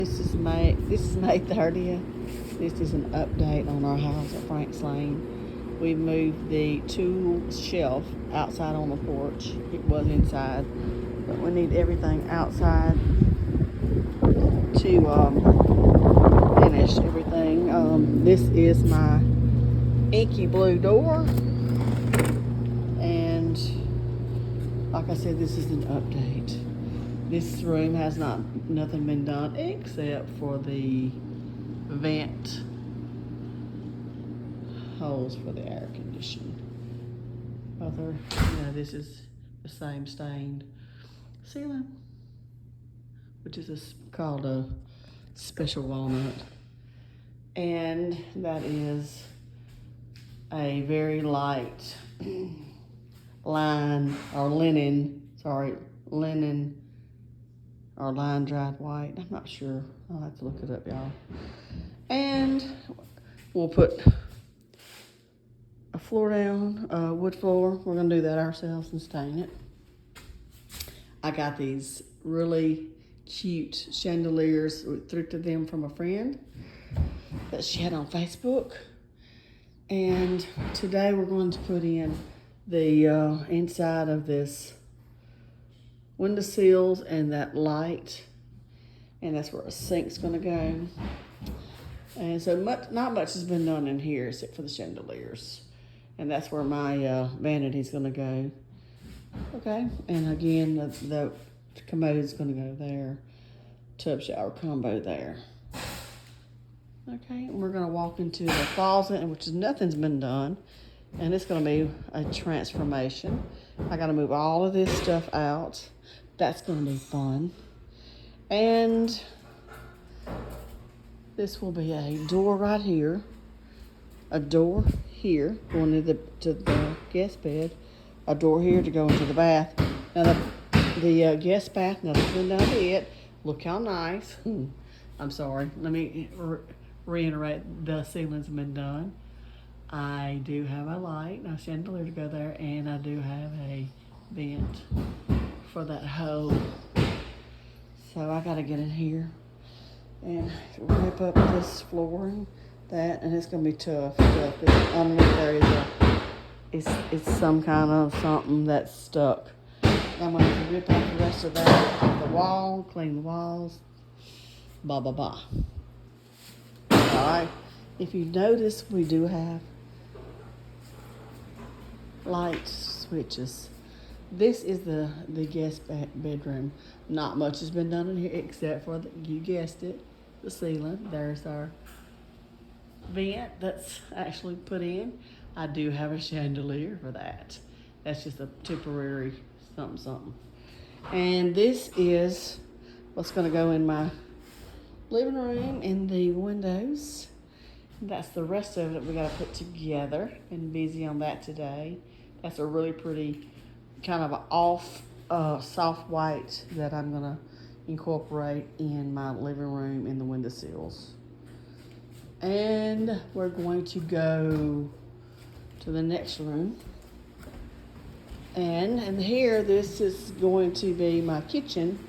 This is May 30th. This is an update on our house at Frank's Lane. We moved the tool shelf outside on the porch. It was inside, but we need everything outside to finish everything. This is my inky blue door, and like I said, this is an update. This room has nothing been done except for the vent holes for the air conditioning. This is the same stained ceiling, which is called a special walnut, and that is a very light linen or line dried white. I'm not sure. I'll have to look it up, y'all. And we'll put a floor down, wood floor. We're gonna do that ourselves and stain it. I got these really cute chandeliers. We thrifted them from a friend that she had on Facebook. And today we're going to put in the inside of this window sills and that light, and that's where a sink's gonna go. And so not much has been done in here except for the chandeliers, and that's where my vanity's gonna go. Okay, and again the commode's gonna go there, tub shower combo there. Okay, and we're gonna walk into the closet, which is nothing's been done, and it's gonna be a transformation. I gotta move all of this stuff out. That's gonna be fun. And this will be a door right here, a door here going to the guest bed, a door here to go into the bath. Now the guest bath, nothing's been done to it. Look how nice. I'm sorry. Let me reiterate, the ceiling's been done. I do have a light, a chandelier to go there, and I do have a vent for that hole. So I gotta get in here and rip up this floor and that, and it's gonna be tough. Underneath there is some kind of something that's stuck. I'm gonna have to rip off the rest of that, the wall, clean the walls, blah blah blah. Alright, if you notice, we do have light switches. This is the guest bedroom. Not much has been done in here except for, you guessed it, the ceiling. There's our vent that's actually put in. I do have a chandelier for that. That's just a temporary something. And this is what's gonna go in my living room and the windows. That's the rest of it we gotta put together. Been busy on that today. That's a really pretty kind of an off soft white that I'm gonna incorporate in my living room in the windowsills. And we're going to go to the next room. And here, this is going to be my kitchen.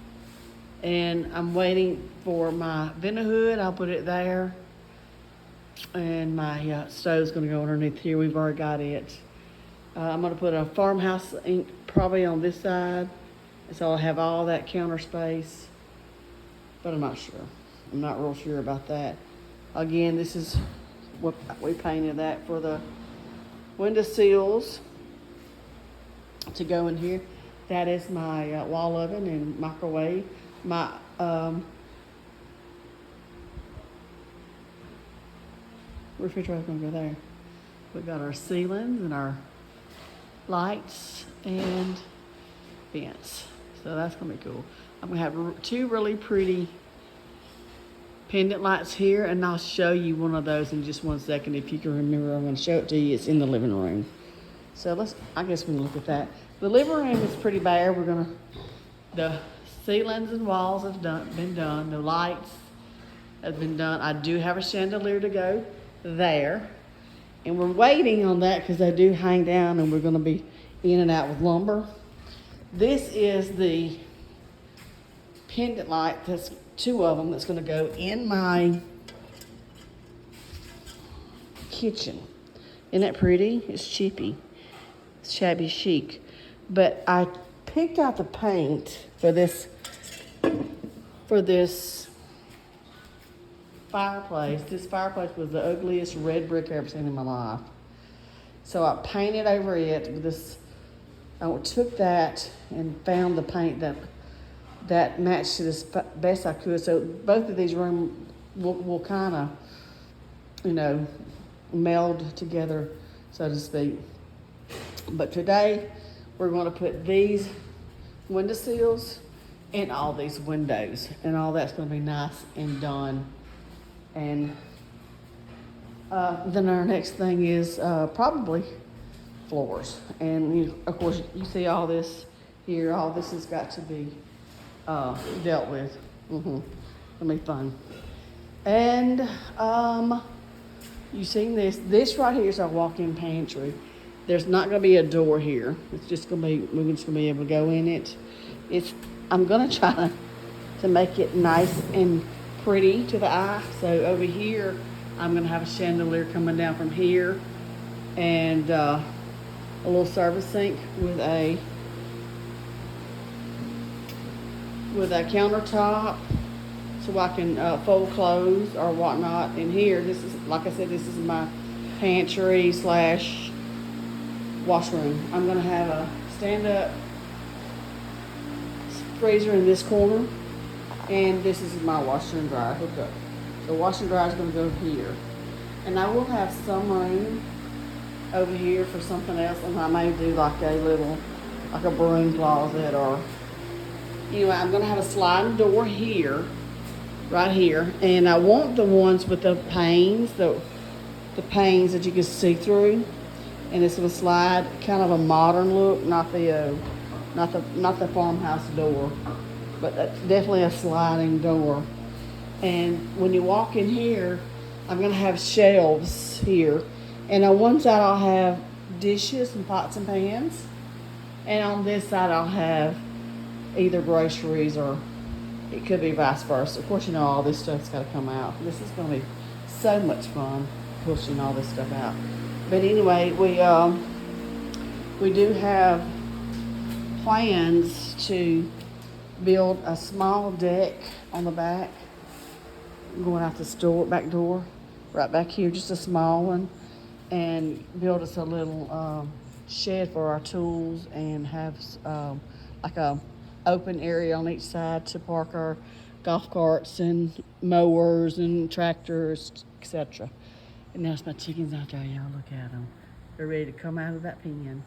And I'm waiting for my vent hood. I'll put it there. And my stove's gonna go underneath here. We've already got it. I'm gonna put a farmhouse ink probably on this side, so I'll have all that counter space, but I'm not sure. I'm not real sure about that. Again, this is what we painted that for the window sills to go in here. That is my wall oven and microwave. My refrigerator's gonna go there. We've got our ceilings and our lights and vents, so that's gonna be cool. I'm gonna have two really pretty pendant lights here, and I'll show you one of those in just 1 second. If you can remember, I'm gonna show it to you. It's in the living room. So I guess we can look at that. The living room is pretty bare. The ceilings and walls have been done. The lights have been done. I do have a chandelier to go there. And we're waiting on that because they do hang down, and we're going to be in and out with lumber. This is the pendant light that's two of them that's gonna go in my kitchen. Isn't that pretty? It's cheapy. It's shabby chic. But I picked out the paint for this fireplace. This fireplace was the ugliest red brick I've ever seen in my life. So I painted over it with this. I took that and found the paint that matched it as best I could. So both of these rooms will kind of, meld together, so to speak. But today we're going to put these windowsills in all these windows, and all that's going to be nice and done. And then our next thing is probably floors. And of course, you see all this here. All this has got to be dealt with. It'll be fun. And you seen this? This right here is our walk-in pantry. There's not going to be a door here. It's just going to be, we're just going to be able to go in it. I'm going to try to make it nice and pretty to the eye. So over here, I'm going to have a chandelier coming down from here, and a little service sink with a countertop, so I can fold clothes or whatnot. And here, this is, like I said, this is my pantry / washroom. I'm going to have a stand-up freezer in this corner, and this is my washer and dryer hookup. The washer and dryer is going to go here, and I will have some room over here for something else, and I may do like a broom closet, or anyway, I'm going to have a sliding door here, right here, and I want the ones with the panes, the panes that you can see through, and it's going to slide, kind of a modern look, not the farmhouse door, but definitely a sliding door. And when you walk in here, I'm going to have shelves here, and on one side I'll have dishes and pots and pans, and on this side I'll have either groceries, or it could be vice versa. Of course, all this stuff's got to come out. This is going to be so much fun, pushing all this stuff out. But anyway, we do have plans to build a small deck on the back, going out the back door, right back here, just a small one, and build us a little shed for our tools, and have like a open area on each side to park our golf carts and mowers and tractors, etc. And there's my chickens out there, y'all. Look at them. They're ready to come out of that pen.